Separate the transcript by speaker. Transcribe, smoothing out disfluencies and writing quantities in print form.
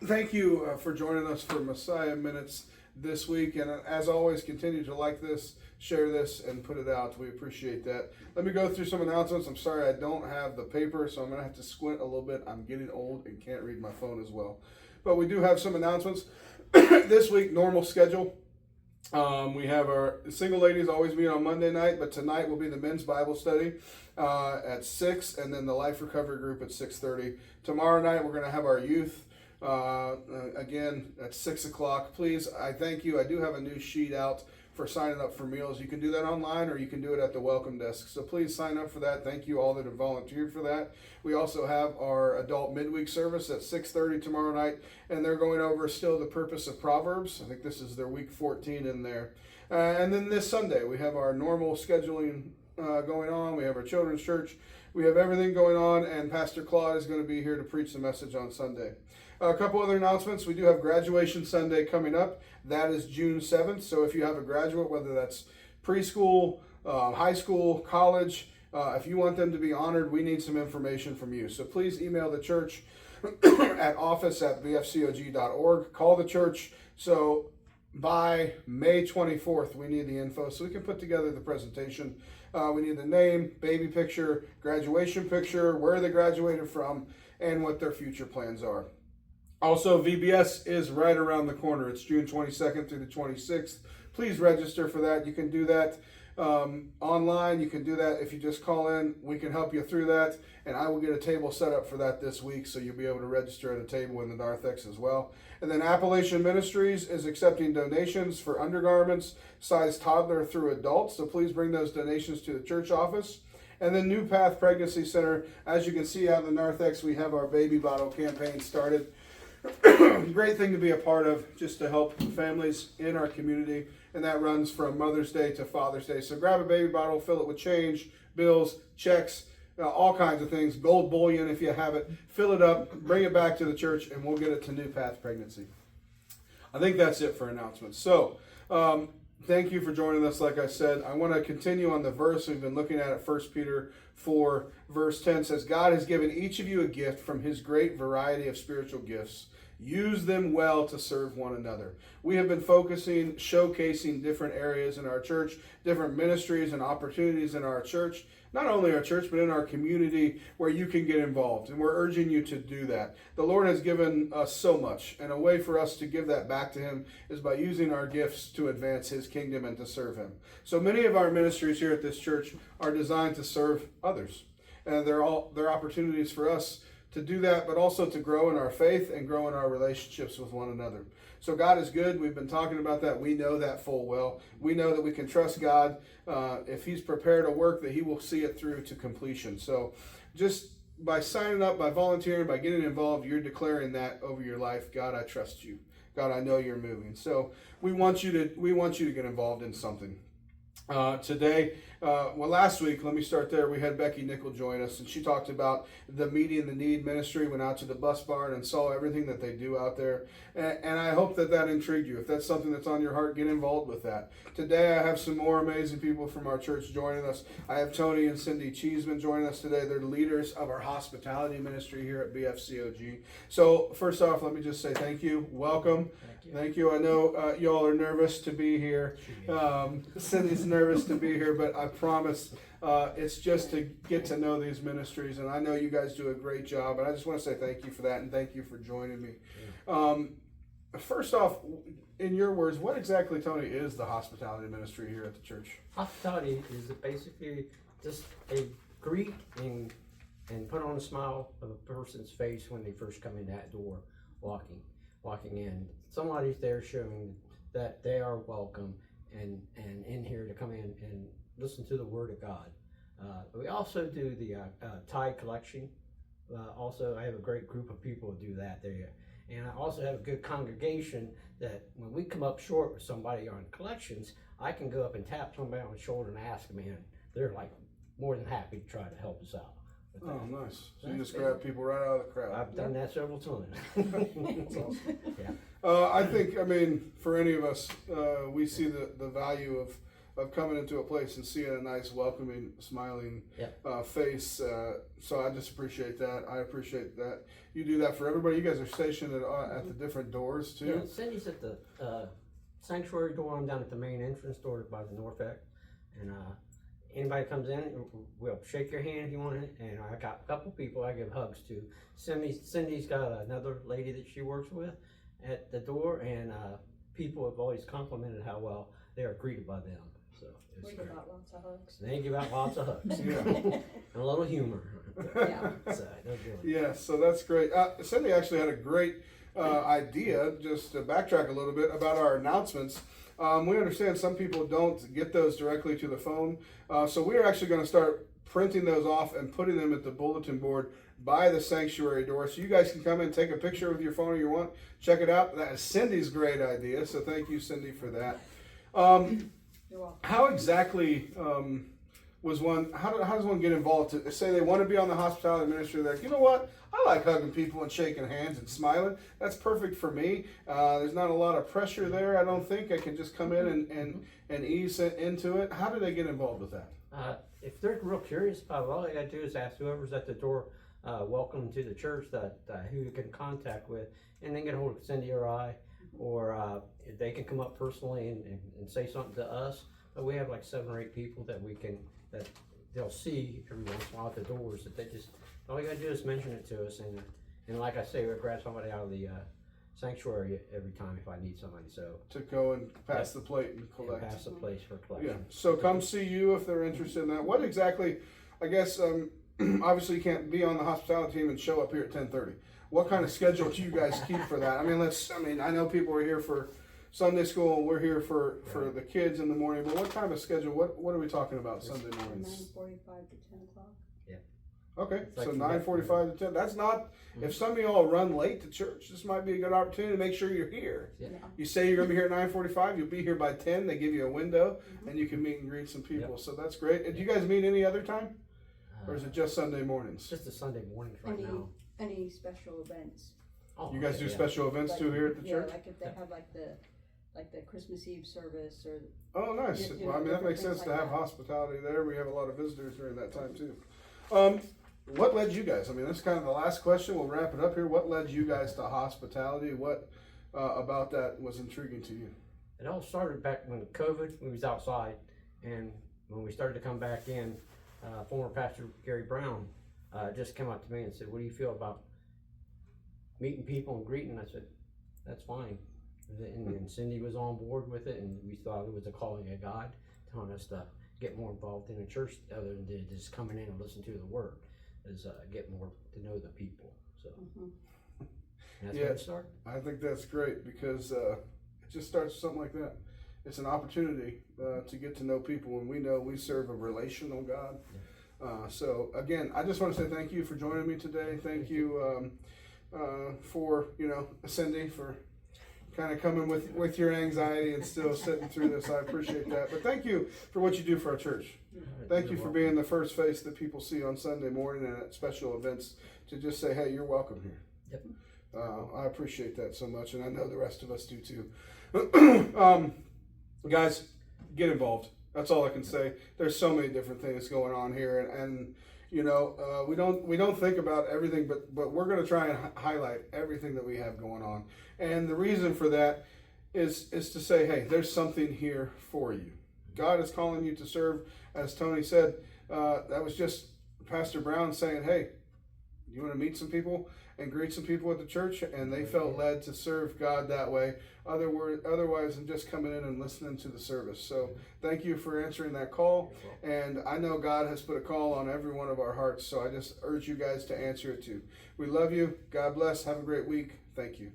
Speaker 1: thank you for joining us for Messiah Minutes this week. And as always, continue to like this, share this, and put it out. We appreciate that. Let me go through some announcements. I'm sorry I don't have the paper, so I'm going to have to squint a little bit. I'm getting old and can't read my phone as well. But we do have some announcements. This week, normal schedule. We have our single ladies always meet on Monday night, but tonight will be the men's Bible study at 6, and then the life recovery group at 6:30. Tomorrow night we're going to have our youth again at 6 o'clock. Please, I thank you. I do have a new sheet out for signing up for meals. You can do that online or you can do it at the welcome desk. So please sign up for that. Thank you all that have volunteered for that. We also have our adult midweek service at 6:30 tomorrow night, and they're going over still the purpose of Proverbs. I think this is their week 14 in there. And then this Sunday, we have our normal scheduling going on. We have our children's church. We have everything going on, and Pastor Claude is going to be here to preach the message on Sunday. A couple other announcements. We do have Graduation Sunday coming up. That is June 7th. So if you have a graduate, whether that's preschool, high school, college, if you want them to be honored, we need some information from you. So please email the church at office@bfcog.org. Call the church. So by May 24th, we need the info so we can put together the presentation. We need the name, baby picture, graduation picture, where they graduated from, and what their future plans are. Also, VBS is right around the corner. It's June 22nd through the 26th. Please register for that. You can do that online. You can do that if you just call in. We can help you through that, and I will get a table set up for that this week, so you'll be able to register at a table in the narthex as well. And then Appalachian Ministries is accepting donations for undergarments, size toddler through adults, so please bring those donations to the church office. And then New Path Pregnancy Center, as you can see out in the narthex, we have our baby bottle campaign started. Great thing to be a part of, just to help families in our community, and that runs from Mother's Day to Father's Day. So grab a baby bottle, fill it with change, bills, checks, all kinds of things, gold bullion if you have it. Fill it up, bring it back to the church, and we'll get it to New Path Pregnancy. I think that's it for announcements. So thank you for joining us. Like I said, I want to continue on the verse we've been looking at 1 Peter 4, verse 10 says, God has given each of you a gift from his great variety of spiritual gifts. Use them well to serve one another. We have been showcasing different areas in our church, different ministries and opportunities in our church, not only our church, but in our community where you can get involved. And we're urging you to do that. The Lord has given us so much, and a way for us to give that back to him is by using our gifts to advance his kingdom and to serve him. So many of our ministries here at this church are designed to serve others. And they're opportunities for us to do that, but also to grow in our faith and grow in our relationships with one another. So God is good. We've been talking about that. We know that full well. We know that we can trust God. If he's prepared a work, that he will see it through to completion. So just by signing up, by volunteering, by getting involved, you're declaring that over your life. God, I trust you. God, I know you're moving. So we want you to get involved in something. Today, last week, let me start there. We had Becky Nickel join us, and she talked about the Meeting the Need ministry, went out to the bus barn and saw everything that they do out there. And I hope that intrigued you. If that's something that's on your heart, get involved with that. Today, I have some more amazing people from our church joining us. I have Tony and Cindi Cheeseman joining us today. They're leaders of our hospitality ministry here at BFCOG. So first off, let me just say thank you. Welcome. Thank you. I know y'all are nervous to be here. Cindy's nervous to be here, but I promise it's just to get to know these ministries, and I know you guys do a great job, and I just want to say thank you for that, and thank you for joining me. First off, in your words, what exactly, Tony, is the hospitality ministry here at the church?
Speaker 2: Hospitality is basically just a greet and put on a smile of a person's face when they first come in that door, walking in. Somebody's there showing that they are welcome and in here to come in and listen to the Word of God. We also do the tithe collection. Also, I have a great group of people who do that there. And I also have a good congregation that when we come up short with somebody on collections, I can go up and tap somebody on the shoulder and ask them, and they're like more than happy to try to help us out.
Speaker 1: Oh, nice. So you just grab people right out of the crowd.
Speaker 2: I've done that several times.
Speaker 1: That's awesome.
Speaker 2: Yeah.
Speaker 1: I think, for any of us, we see the value of coming into a place and seeing a nice, welcoming, smiling
Speaker 2: Yep.
Speaker 1: face. So I just appreciate that. I appreciate that you do that for everybody. You guys are stationed at the different doors too.
Speaker 2: Yeah, Cindy's at the sanctuary door. I'm down at the main entrance door by the north end. And anybody comes in, we'll shake your hand if you want it. And I got a couple people I give hugs to. Cindy's got another lady that she works with at the door, and people have always complimented how well they are greeted by them. So
Speaker 3: We
Speaker 2: it's
Speaker 3: give
Speaker 2: great.
Speaker 3: out lots of hugs.
Speaker 2: They give out lots of hugs.
Speaker 1: Yeah.
Speaker 2: And a little humor.
Speaker 3: Yeah.
Speaker 2: So they're good.
Speaker 1: Yeah, so that's great. Cindy actually had a great idea, just to backtrack a little bit, about our announcements. We understand some people don't get those directly to the phone, so we're actually going to start printing those off and putting them at the bulletin board by the sanctuary door, so you guys can come in, take a picture with your phone if you want, check it out. That is Cindy's great idea, so thank you, Cindy, for that.
Speaker 3: You're welcome.
Speaker 1: How exactly how does one get involved to say they want to be on the hospitality ministry? They're like, you know what, I like hugging people and shaking hands and smiling. That's perfect for me. There's not a lot of pressure there. I don't think I can just come in and ease into it. How do they get involved with that?
Speaker 2: If they're real curious about it, all they gotta do is ask whoever's at the door, welcome to the church, that who you can contact with, and then get a hold of Cindy or I, or they can come up personally and say something to us. But we have like 7 or 8 people that they'll see every once in a while at the doors, that they just, all you gotta do is mention it to us, and like I say, we'll grab somebody out of the sanctuary every time if I need somebody, so.
Speaker 1: To go and pass the plate and collect.
Speaker 2: Pass the place for
Speaker 1: Yeah.
Speaker 2: collection.
Speaker 1: So come see you if they're interested in that. What exactly? I guess obviously you can't be on the hospitality team and show up here at 10:30. What kind of schedule do you guys keep for that? I mean, I know people are here for Sunday school, and we're here for the kids in the morning. But what kind of schedule? What are we talking about Sunday mornings?
Speaker 3: 9:45 to 10 o'clock.
Speaker 1: Okay,
Speaker 2: It's like
Speaker 1: so
Speaker 2: from
Speaker 1: 9:45 to 10. That's not. If some of y'all run late to church, this might be a good opportunity to make sure you're here.
Speaker 2: Yeah.
Speaker 1: You say you're gonna be here at 9:45. You'll be here by 10. They give you a window, and you can meet and greet some people.
Speaker 2: Yep.
Speaker 1: So that's great. And do you guys meet any other time, or is it just Sunday mornings?
Speaker 2: It's just the Sunday mornings right
Speaker 3: Any,
Speaker 2: now.
Speaker 3: any special events.
Speaker 2: Oh,
Speaker 1: You guys
Speaker 2: okay,
Speaker 1: do
Speaker 2: yeah.
Speaker 1: special events too here at the
Speaker 3: Yeah,
Speaker 1: church?
Speaker 3: like if they have like the Christmas Eve service or.
Speaker 1: Oh, nice.
Speaker 3: You know,
Speaker 1: Well, I mean, that
Speaker 3: different
Speaker 1: makes sense
Speaker 3: things
Speaker 1: to
Speaker 3: like
Speaker 1: have
Speaker 3: that.
Speaker 1: hospitality there. We have a lot of visitors during that time too. What led you guys? I mean, that's kind of the last question. We'll wrap it up here. What led you guys to hospitality? What about that was intriguing to you?
Speaker 2: It all started back when COVID, we was outside, and when we started to come back in, former pastor Gary Brown just came up to me and said, what do you feel about meeting people and greeting? I said, that's fine. And Cindy was on board with it, and we thought it was a calling of God telling us to get more involved in the church other than just coming in and listen to the word, is get more to know the people. So and that's where it started.
Speaker 1: I think that's great because it just starts with something like that. It's an opportunity to get to know people, and we know we serve a relational God. So again, I just want to say thank you for joining me today. Thank you for Cindy for kind of coming with your anxiety and still sitting through this. I appreciate that. But thank you for what you do for our church. Thank you for being the first face that people see on Sunday morning and at special events to just say, hey, you're welcome here.
Speaker 2: Yep.
Speaker 1: I appreciate that so much, and I know the rest of us do too. Guys, get involved. That's all I can say. There's so many different things going on here, and we don't think about everything, but we're going to try and highlight everything that we have going on. And the reason for that is to say, hey, there's something here for you. God is calling you to serve. As Tony said, that was just Pastor Brown saying, hey, you want to meet some people and greet some people at the church? And they felt led to serve God that way, otherwise than just coming in and listening to the service. So thank you for answering that call. And I know God has put a call on every one of our hearts, so I just urge you guys to answer it too. We love you. God bless. Have a great week. Thank you.